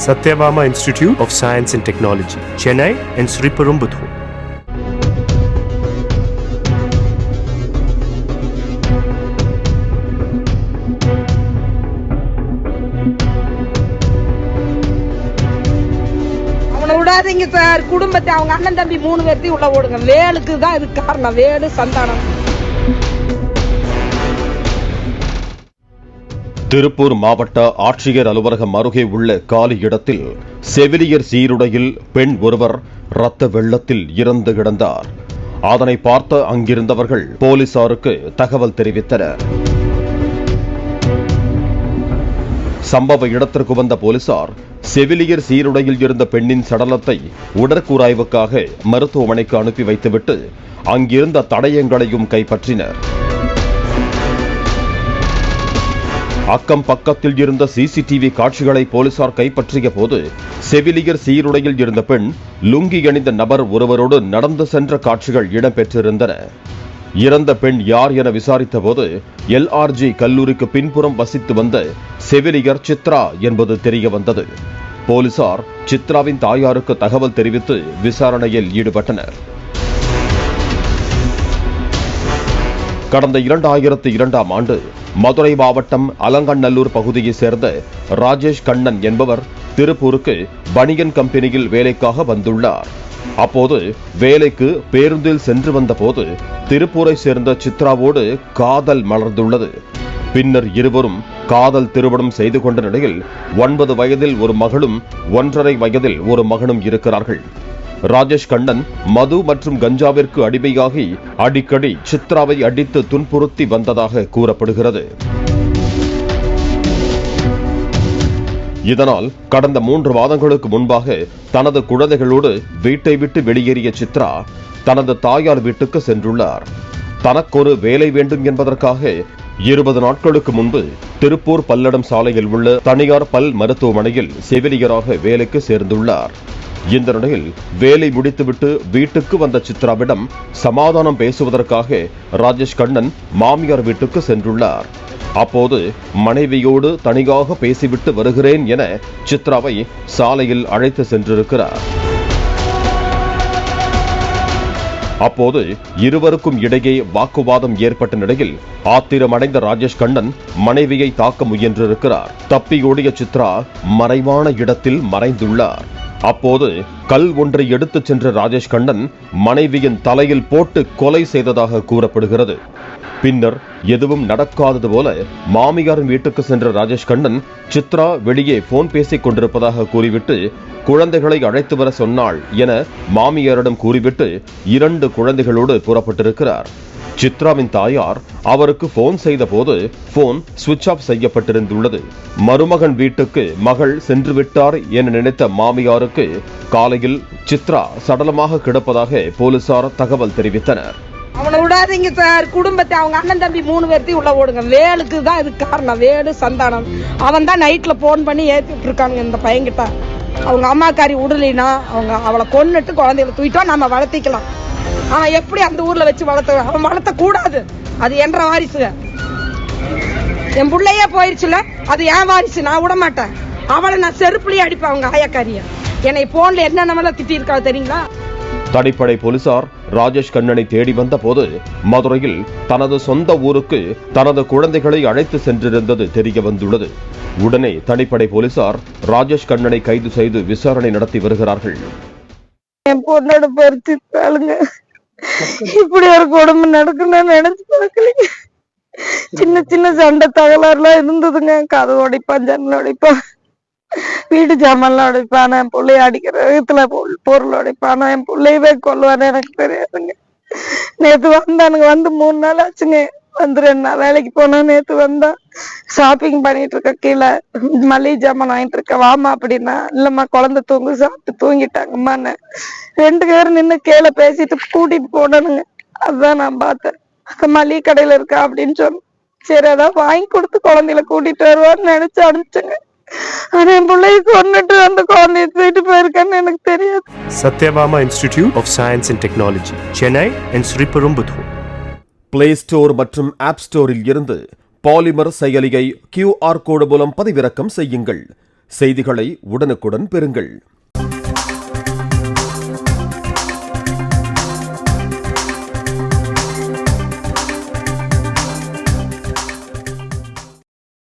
Satyabama Institute of Science and Technology, Chennai and Sriperumbudur. விடாதீங்க sir. குடும்பத்தை அவங்க அண்ணன் தம்பி 3 பேர்த்தையும் உள்ள ஓடுங்க. வேலுக்கு தான் இது காரணம். வேலு சந்தானம். திருப்பூர் மாவட்ட ஆட்சியர் அலுவலகம் அருகே உள்ள காலி இடத்தில் செவிலியர் சீருடையில் பெண் ஒருவர் இரத்த வெள்ளத்தில் இறந்து கிடந்தார். அதனை பார்த்த அங்கிருந்தவர்கள் போலீசாருக்கு தகவல் தெரிவித்தனர். சம்பவ இடத்திற்கு வந்த போலீசார் செவிலியர் சீருடையில் இருந்த பெண்ணின் சடலத்தை உடற்கூராய்வுக்காக மருத்துவமனைக்கு அனுப்பி வைத்துவிட்டு அங்கிருந்த தடயங்களையும் கைப்பற்றினர். அக்கம் பக்கத்தில் இருந்த சிசிடிவி காட்சிகளை போலீசார் கைப்பற்றிய போது செவிலியர் சீருடையில் இருந்த பெண் லுங்கி அணிந்த நபர் ஒருவரோடு நடந்து சென்ற காட்சிகள் இடம்பெற்றிருந்தன. இறந்த பெண் யார் என விசாரித்த போது LRG கல்லூரிக்கு பின்புறம் வசித்து வந்த செவிலியர் சித்ரா என்பது தெரிய வந்தது. போலீசார் சித்ராவின் தாயாருக்கு தகவல் தெரிவித்து விசாரணையில் ஈடுபட்டனர். கடந்த 2002ஆம் ஆண்டு மதுரை மாவட்டம் அலங்கநல்லூர் பகுதியைச் சேர்ந்த ராஜேஷ் கண்ணன் என்பவர் திருப்பூருக்கு பனியன் கம்பெனியில் வேலைக்காக வந்துள்ளார். அப்போது வேலைக்கு பேருந்தில் சென்று வந்த போது திருப்பூரை சேர்ந்த சித்ராவோடு காதல் மலர்ந்துள்ளது. பின்னர் இருவரும் காதல் திருமணம் செய்து கொண்ட நிலையில் 9 வயதில் ஒரு மகளும் 1.5 வயதில் ஒரு மகனும் இருக்கிறார்கள். ராஜேஷ் கண்ணன் மது மற்றும் கஞ்சாவிற்கு அடிமையாகி அடிக்கடி சித்ராவை அடித்து துன்புறுத்தி வந்ததாக கூறப்படுகிறது. இதனால் கடந்த 3 மாதங்களுக்கு முன்பாக தனது குழந்தைகளோடு வீட்டை விட்டு வெளியேறிய சித்ரா தனது தாயார் வீட்டுக்கு சென்றுள்ளார். தனக்கொரு வேலை வேண்டும் என்பதற்காக 20 நாட்களுக்கு முன்பு திருப்பூர் பல்லடம் சாலையில் உள்ள தனியார் பல் மருத்துவமனையில் செவிலியராக வேலைக்கு சேர்ந்துள்ளார். இந்த நிலையில் வேலை முடித்துவிட்டு வீட்டுக்கு வந்த சித்ராவிடம் சமாதானம் பேசுவதற்காக ராஜேஷ் கண்ணன் மாமியார் வீட்டுக்கு சென்றுள்ளார். அப்போது மனைவியோடு தனியாக பேசிவிட்டு வருகிறேன் என சித்ராவை சாலையில் அழைத்து சென்றிருக்கிறார். அப்போது இருவருக்கும் இடையே வாக்குவாதம் ஏற்பட்ட நிலையில் ஆத்திரமடைந்த ராஜேஷ் கண்ணன் மனைவியை தாக்க முயன்றிருக்கிறார். தப்பியோடிய சித்ரா மறைவான இடத்தில் மறைந்துள்ளார். அப்போது கல் ஒன்றை எடுத்துச் சென்ற ராஜேஷ் கண்ணன் மனைவியின் தலையில் போட்டு கொலை செய்ததாக கூறப்படுகிறது. பின்னர் எதுவும் நடக்காதது போல மாமியாரின் வீட்டுக்கு சென்ற ராஜேஷ் கண்ணன் சித்ரா வெளியே போன் பேசிக் கொண்டிருப்பதாக கூறிவிட்டு குழந்தைகளை அழைத்து வர சொன்னாள் என மாமியாரிடம் கூறிவிட்டு 2 குழந்தைகளோடு புறப்பட்டிருக்கிறார். சித்ராவின் தாயார் அவருக்கு போன் செய்த போது போன் சுவிட்ச் ஆஃப் செய்யப்பட்டிருந்துள்ளது. மருமகன் வீட்டுக்கு மகள் சென்று விட்டார் என நினைத்த மாமியாருக்கு காலையில் சித்ரா சடலமாக கிடப்பதாக போலீசார் தகவல் தெரிவித்தனர். அவனை விடாதீங்க சார். குடும்பத்தை அவங்க அண்ணன் தம்பி 3 பேர்த்தையும் உள்ள ஓடுங்க. வேலுக்கு தான் இது காரணம். வேலு சந்தானம். அவன் தான் நைட்ல போன் பண்ணி ஏத்திட்டு இருக்காங்க இந்த பையன்கிட்ட. அவங்க அம்மாக்காரி உடலினா அவளை கொன்னுட்டு குழந்தைகளை தூக்கிட்டோம் நம்ம வளர்த்திக்கலாம். அவன் எப்படி அந்த ஊர்ல வச்சு அவன் வளர்த்த கூடாது. அது என்ற வாரிசு. என் பிள்ளையே போயிருச்சுல, அது என் வாரிசு. நான் விட மாட்டேன். அவளை நான் செருப்புலயே அடிப்பேன். அவங்க ஆயக்காரிய என்னை போன்ல என்னென்ன திட்டி இருக்கா தெரியுங்களா? தனிப்படை போலீசார் ராஜேஷ் கண்ணனை தேடி வந்த போது மதுரையில் தனது சொந்த ஊருக்கு தனது குழந்தைகளை அழைத்து சென்றிருந்தது தெரிய வந்துள்ளது. உடனே தனிப்படை போலீசார் ராஜேஷ் கண்ணனை கைது செய்து விசாரணை நடத்தி வருகிறார்கள். என் பொண்ணோட பறிச்சுங்க இப்படி ஒரு கொடுமை நடக்குன்னு நினைச்சு பார்க்கலீங்க. சின்ன சின்ன சண்டை தகவலாம் இருந்ததுங்க. கதவு உடைப்பான், ஜன்னல் உடைப்பான், வீடு ஜாமெல்லாம் உடைப்பான். என் பிள்ளைய அடிக்கிற விதத்துல பொருள் உடைப்பான். என் பிள்ளையவே கொல்லுவான்னு எனக்கு தெரியாதுங்க. நேத்து வந்தானுங்க. வந்து 3 நாள் ஆச்சுங்க. வந்து 2 நாள் வேலைக்கு போனா. நேத்து வந்தா ஷாப்பிங் பண்ணிட்டு இருக்க, கீழே மளிகை ஜாமான் வாங்கிட்டு இருக்க, வாமா அப்படின்னா. இல்லம்மா குழந்தை தூங்கு, சாப்பிட்டு தூங்கிட்டாங்கம்மா. 2 பேரும் நின்று கீழே பேசிட்டு கூட்டிட்டு போனானுங்க. அதுதான் நான் பார்த்தேன். மளிகை கடையில இருக்கா அப்படின்னு சொன்னேன். சரி அதான் வாங்கி கொடுத்து குழந்தைகளை கூட்டிட்டு வருவான்னு நினைச்சு அனுப்பிச்சுங்க. ஆனா என் பிள்ளைய கொன்னுட்டு அந்த குழந்தைய தூக்கிட்டு போயிருக்கான்னு எனக்கு தெரியாது. Satyabama Institute of Science and Technology, Chennai and Sriperumbudur. Play store மற்றும் ஆப் ஸ்டோரில் இருந்து பாலிமர் செயலியை QR கோடு மூலம் பதிவிறக்கம் செய்யுங்கள். செய்திகளை உடனுக்குடன் பெறுங்கள்.